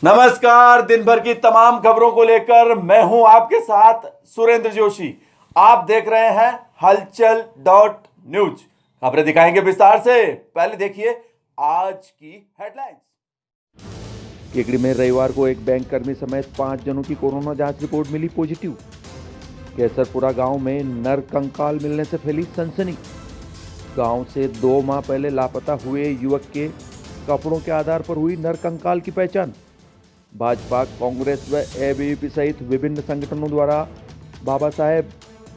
नमस्कार। दिन भर की तमाम खबरों को लेकर मैं हूं आपके साथ सुरेंद्र जोशी। आप देख रहे हैं हलचल डॉट न्यूज। खबरें दिखाएंगे विस्तार से। पहले देखिए आज की हेडलाइंस। केकड़ी में रविवार को एक बैंक कर्मी समेत 5 जनों की कोरोना जांच रिपोर्ट मिली पॉजिटिव। केसरपुरा गांव में नर कंकाल मिलने से फैली सनसनी। गांव से 2 माह पहले लापता हुए युवक के कपड़ों के आधार पर हुई नर कंकाल की पहचान। भाजपा, कांग्रेस व एबीवीपी सहित विभिन्न संगठनों द्वारा बाबा साहेब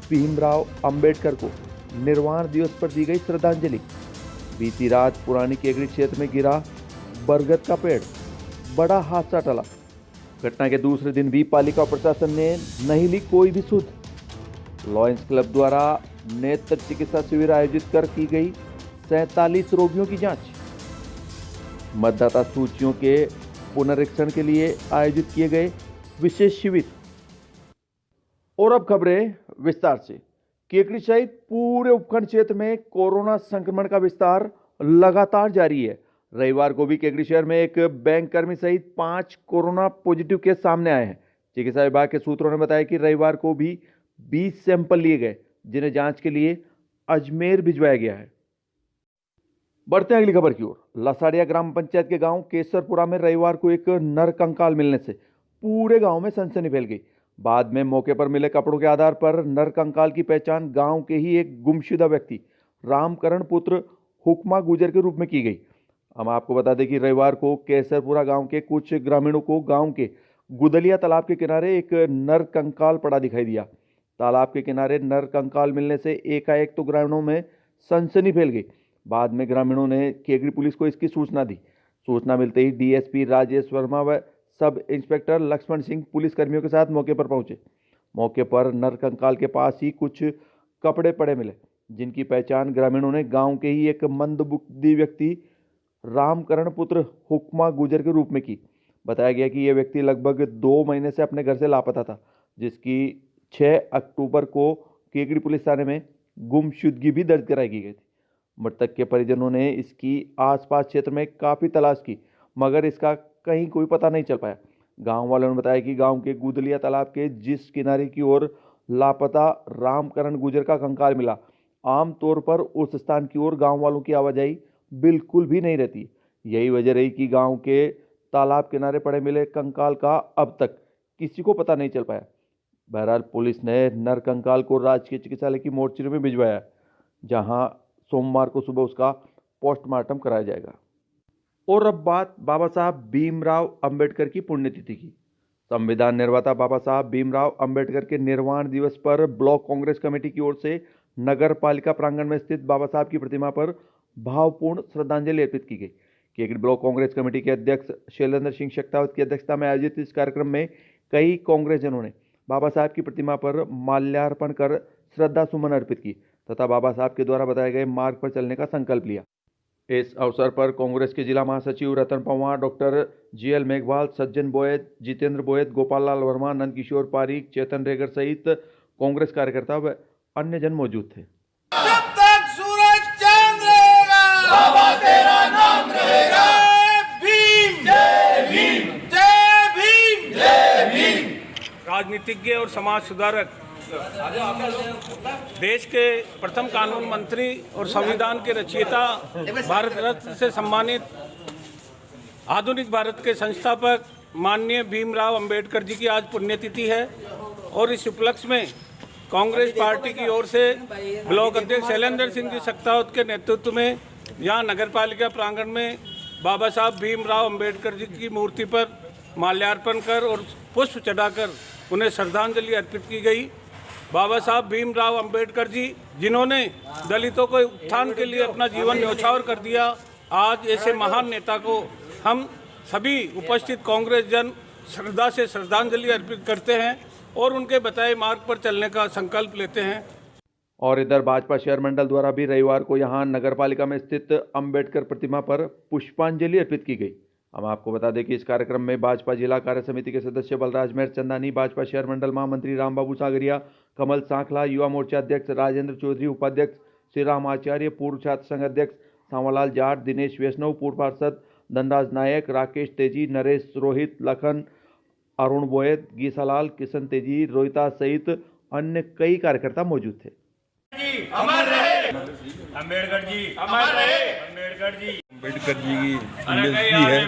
भीमराव अंबेडकर को निर्वाण दिवस पर दी गई श्रद्धांजलि। बीती रात पुरानी केकड़ी क्षेत्र में गिरा बरगद का पेड़, बड़ा हादसा टला। घटना के दूसरे दिन भी पालिका प्रशासन ने नहीं ली कोई भी सुध। लॉयंस क्लब द्वारा नेत्र चिकित्सा शिविर आयोजित कर की गई 47 रोगियों की जांच। मतदाता सूचियों के पुनरीक्षण के लिए आयोजित किए गए विशेष शिविर। और अब खबरें विस्तार से। केकड़ी सहित पूरे उपखंड क्षेत्र में कोरोना संक्रमण का विस्तार लगातार जारी है। रविवार को भी केकड़ी शहर में एक बैंक कर्मी सहित 5 कोरोना पॉजिटिव केस सामने आए हैं। चिकित्सा विभाग के सूत्रों ने बताया कि रविवार को भी 20 सैंपल लिए गए, जिन्हें जांच के लिए अजमेर भिजवाया गया है। बढ़ते हैं अगली खबर की ओर। लसाड़िया ग्राम पंचायत के गांव केसरपुरा में रविवार को एक नर कंकाल मिलने से पूरे गांव में सनसनी फैल गई। बाद में मौके पर मिले कपड़ों के आधार पर नर कंकाल की पहचान गांव के ही एक गुमशुदा व्यक्ति रामकरण पुत्र हुक्मा गुजर के रूप में की गई। हम आपको बता दें कि रविवार को केसरपुरा गांव के कुछ ग्रामीणों को गांव के गुदलिया तालाब के किनारे एक नर कंकाल पड़ा दिखाई दिया। तालाब के किनारे नर कंकाल मिलने से एकाएक तो ग्रामीणों में सनसनी फैल गई। बाद में ग्रामीणों ने केकड़ी पुलिस को इसकी सूचना दी। सूचना मिलते ही डीएसपी राजेश वर्मा व sub inspector Lakshman Singh police कर्मियों के साथ मौके पर पहुंचे। मौके पर नर कंकाल के पास ही कुछ कपड़े पड़े मिले, जिनकी पहचान ग्रामीणों ने गांव के ही एक मंदबुद्धि व्यक्ति रामकरण पुत्र हुक्मा गुजर के रूप में की। बताया गया कि यह व्यक्ति लगभग 2 महीने से अपने घर से लापता था, जिसकी 6 अक्टूबर को केकड़ी पुलिस थाने में गुमशुदगी भी दर्ज कराई गई थी। मृतक के परिजनों ने इसकी आसपास क्षेत्र में काफ़ी तलाश की, मगर इसका कहीं कोई पता नहीं चल पाया। गांव वालों ने बताया कि गांव के गुदलिया तालाब के जिस किनारे की ओर लापता रामकरण गुजर का कंकाल मिला, आमतौर पर उस स्थान की ओर गांव वालों की आवाजाही बिल्कुल भी नहीं रहती। यही वजह रही कि गांव के तालाब किनारे पड़े मिले कंकाल का अब तक किसी को पता नहीं चल पाया। बहरहाल पुलिस ने नर कंकाल को राजकीय चिकित्सालय की मोर्चरी में भिजवाया, जहां सोमवार को सुबह उसका पोस्टमार्टम कराया जाएगा। और अब बात बाबा साहब भीमराव अंबेडकर की पुण्यतिथि की। संविधान निर्माता बाबा साहब भीमराव अंबेडकर के निर्वाण दिवस पर ब्लॉक कांग्रेस कमेटी की ओर से नगर पालिका प्रांगण में स्थित बाबा साहब की प्रतिमा पर भावपूर्ण श्रद्धांजलि अर्पित की गई। केकड़ी ब्लॉक कांग्रेस कमेटी के अध्यक्ष शैलेंद्र सिंह शेखावत की अध्यक्षता में आयोजित इस कार्यक्रम में कई कांग्रेसजनों ने बाबा साहब की प्रतिमा पर माल्यार्पण कर श्रद्धा सुमन अर्पित की तथा बाबा साहब के द्वारा बताए गए मार्ग पर चलने का संकल्प लिया। इस अवसर पर कांग्रेस के जिला महासचिव रतन पवार, डॉक्टर जीएल मेघवाल, सज्जन बोयत, जितेंद्र बोयत, गोपाल लाल वर्मा, नंदकिशोर पारीक, चेतन रेगर सहित कांग्रेस कार्यकर्ता व अन्य जन मौजूद थे। जब तक सूरज चांद रहेगा, बाबा तेरा नाम रहेगा। भीम जय भीम, जय भीम, जय भीम। राजनीतिज्ञ और समाज सुधारक, देश के प्रथम कानून मंत्री और संविधान के रचयिता, भारत रत्न से सम्मानित आधुनिक भारत के संस्थापक माननीय भीमराव अंबेडकर जी की आज पुण्यतिथि है और इस उपलक्ष्य में कांग्रेस पार्टी की ओर से ब्लॉक अध्यक्ष शैलेंद्र सिंह जी शेखावत के नेतृत्व में यहाँ नगरपालिका प्रांगण में बाबा साहब भीमराव अंबेडकर जी की मूर्ति पर माल्यार्पण कर और पुष्प चढ़ाकर उन्हें श्रद्धांजलि अर्पित की गई। बाबा साहब भीमराव अंबेडकर जी, जिन्होंने दलितों को उत्थान के लिए अपना जीवन न्यौछावर कर दिया, आज ऐसे महान नेता को हम सभी उपस्थित कांग्रेस जन श्रद्धा से श्रद्धांजलि अर्पित करते हैं और उनके बताए मार्ग पर चलने का संकल्प लेते हैं। और इधर भाजपा शहर मंडल द्वारा भी रविवार को यहां नगरपालिका में स्थित अंबेडकर प्रतिमा पर पुष्पांजलि अर्पित की गई। हम आपको बता दें कि इस कार्यक्रम में भाजपा जिला कार्य समिति के सदस्य बलराज मेहर चंदानी, भाजपा शहर मंडल महामंत्री रामबाबू सागरिया, कमल सांखला, युवा मोर्चा अध्यक्ष राजेंद्र चौधरी, उपाध्यक्ष श्री राम आचार्य, पूर्व छात्र संघ अध्यक्ष सांवलाल जाट, दिनेश वैष्णव, पूर्व पार्षद धनराज नायक, राकेश तेजी, नरेश रोहित, लखन, अरुण बोयत, गीसालाल, किशन तेजी, रोहिता सहित अन्य कई कार्यकर्ता मौजूद थे। अमर रहे अम्बेडकर जी, अमर रहे अम्बेडकर जी। अम्बेडकर जी की पुण्यतिथि है।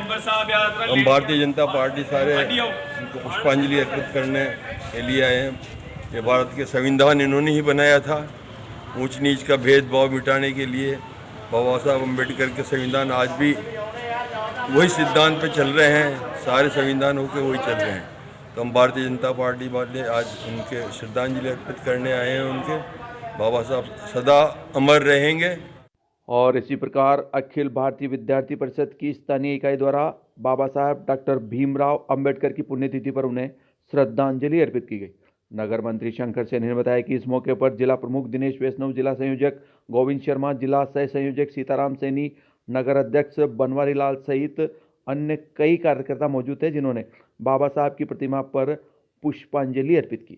हम भारतीय जनता पार्टी सारे उनको पुष्पांजलि अर्पित करने के लिए आए हैं। ये भारत के संविधान इन्होंने ही बनाया था। ऊंच नीच का भेदभाव मिटाने के लिए बाबा साहब अम्बेडकर के संविधान आज भी वही सिद्धांत पे चल रहे हैं। सारे संविधान होकर वही चल रहे हैं। तो हम भारतीय जनता पार्टी वाले आज उनके श्रद्धांजलि अर्पित करने आए हैं। उनके बाबा साहब सदा अमर रहेंगे। और इसी प्रकार अखिल भारतीय विद्यार्थी परिषद की स्थानीय इकाई द्वारा बाबा साहब डॉक्टर भीमराव अंबेडकर की पुण्यतिथि पर उन्हें श्रद्धांजलि अर्पित की गई। नगर मंत्री शंकर सेन ने बताया कि इस मौके पर जिला प्रमुख दिनेश वैष्णव, जिला संयोजक गोविंद शर्मा, जिला सह संयोजक सीताराम सैनी, नगर अध्यक्ष बनवारी लाल सहित अन्य कई कार्यकर्ता मौजूद थे, जिन्होंने बाबा साहब की प्रतिमा पर पुष्पांजलि अर्पित की।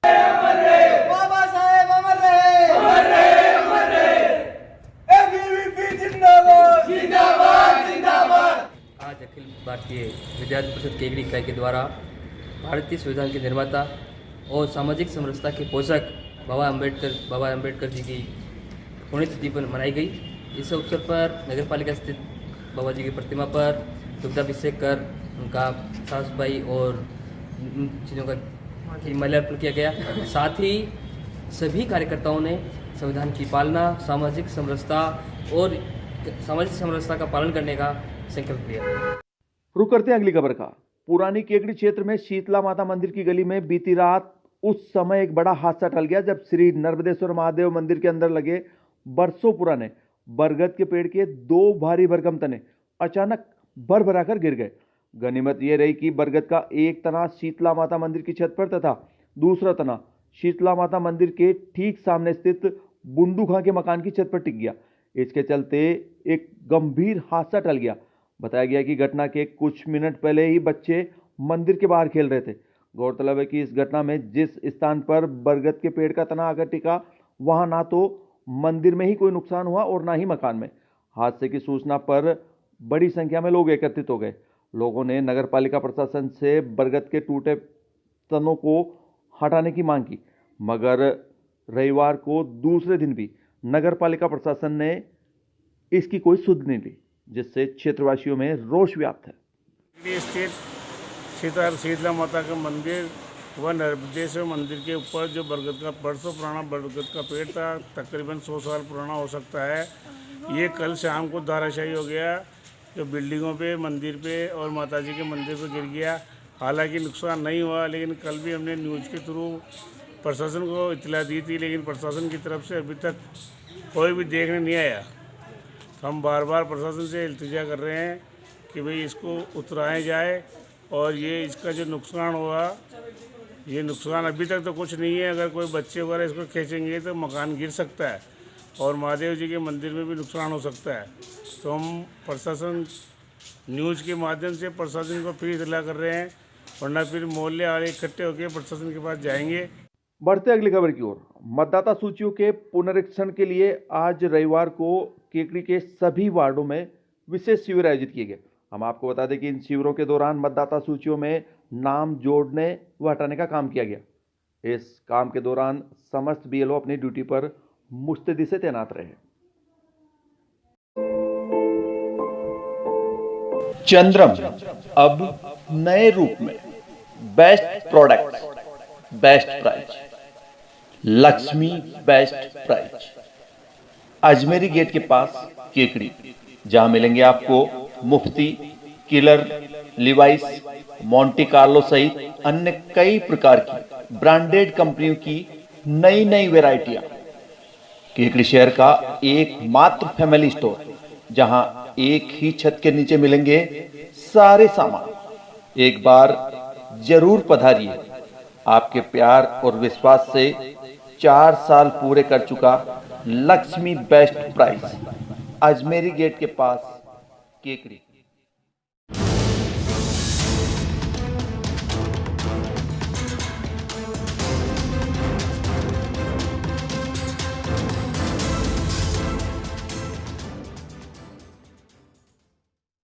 बाबा साहेब अमर रहे अमर रहे अमर रहे एबीवीपी जिंदाबाद जिंदाबाद जिंदाबाद। आज अखिल भारतीय विद्यार्थी परिषद केकड़ी इकाई के द्वारा भारतीय संविधान के निर्माता और सामाजिक समरसता के पोषक बाबा अम्बेडकर जी की पुण्यतिथि पर मनाई गई। इस अवसर पर नगरपालिका स्थित बाबा जी की प्रतिमा पर दुग्धाभिषेक कर उनका साफ सफाई और इन चीज़ों का माल्यार्पण किया गया। साथ ही सभी कार्यकर्ताओं ने संविधान की पालना, सामाजिक समरसता का पालन करने का संकल्प लिया। रुक करते हैं अगली खबर का। पुरानी केकड़ी क्षेत्र में शीतला माता मंदिर की गली में बीती रात उस समय एक बड़ा हादसा टल गया, जब श्री नर्मदेश्वर महादेव मंदिर के अंदर लगे बरसों पुराने बरगद के पेड़ के 2 भारी भरकम तने अचानक भरभराकर गिर गए। गनीमत यह रही कि बरगद का एक तना शीतला माता मंदिर की छत पर तथा दूसरा तना शीतला माता मंदिर के ठीक सामने स्थित बुंदू खां के मकान की छत पर टिक गया। इसके चलते एक गंभीर हादसा टल गया। बताया गया कि घटना के कुछ मिनट पहले ही बच्चे मंदिर के बाहर खेल रहे थे। गौरतलब है कि इस घटना में जिस स्थान पर बरगद के पेड़ का तना आकर टिका, वहां ना तो मंदिर में ही कोई नुकसान हुआ और ना ही मकान में। हादसे की सूचना पर बड़ी संख्या में लोग एकत्रित हो गए। लोगों ने नगरपालिका प्रशासन से बरगद के टूटे तनों को हटाने की मांग की, मगर रविवार को दूसरे दिन भी नगरपालिका प्रशासन ने इसकी कोई सुध नहीं ली, जिससे क्षेत्रवासियों में रोष व्याप्त है। स्थित शीतला माता का मंदिर व नर्मदेश्वर मंदिर के ऊपर जो बरगद का बरसों पुराना बरगद का पेड़ था, तकरीबन 100 साल पुराना हो सकता है, ये कल शाम को धराशायी हो गया। जो बिल्डिंगों पे, मंदिर पे और माताजी के मंदिर पे गिर गया। हालांकि नुकसान नहीं हुआ, लेकिन कल भी हमने न्यूज़ के थ्रू प्रशासन को इत्तला दी थी, लेकिन प्रशासन की तरफ से अभी तक कोई भी देखने नहीं आया। तो हम बार बार प्रशासन से इल्तिजा कर रहे हैं कि भाई इसको उतराया जाए और ये इसका जो नुकसान हुआ, ये नुकसान अभी तक तो कुछ नहीं है। अगर कोई बच्चे वगैरह इसको खींचेंगे तो मकान गिर सकता है और महादेव जी के मंदिर में भी नुकसान हो सकता है। तो हम प्रशासन न्यूज़ के माध्यम से प्रशासन को फिर इत्तला कर रहे हैं, वरना फिर मोहल्ले वाले इकट्ठे होकर प्रशासन के पास जाएंगे। बढ़ते अगली खबर की ओर। मतदाता सूचियों के पुनरीक्षण के लिए आज रविवार को केकड़ी के सभी वार्डों में विशेष शिविर आयोजित किए गए। हम आपको बता दें कि इन शिविरों के दौरान मतदाता सूचियों में नाम जोड़ने व हटाने का काम किया गया। इस काम के दौरान समस्त बीएलओ अपनी ड्यूटी पर मुस्तैदी से तैनात रहे। चंद्रम अब नए रूप में, best product, best price, Lakshmi best price, Ajmeri gate के पास केकड़ी, जहां मिलेंगे आपको Mufti, Killer, Levi's, Monte Carlo अन्य कई प्रकार की ब्रांडेड कंपनियों की नई नई वैरायटियां। केकड़ी शहर का एकमात्र फैमिली स्टोर, जहां एक ही छत के नीचे मिलेंगे सारे सामान। एक बार जरूर पधारिए। आपके प्यार और विश्वास से 4 साल पूरे कर चुका Lakshmi best price, Ajmeri gate के पास केकड़ी।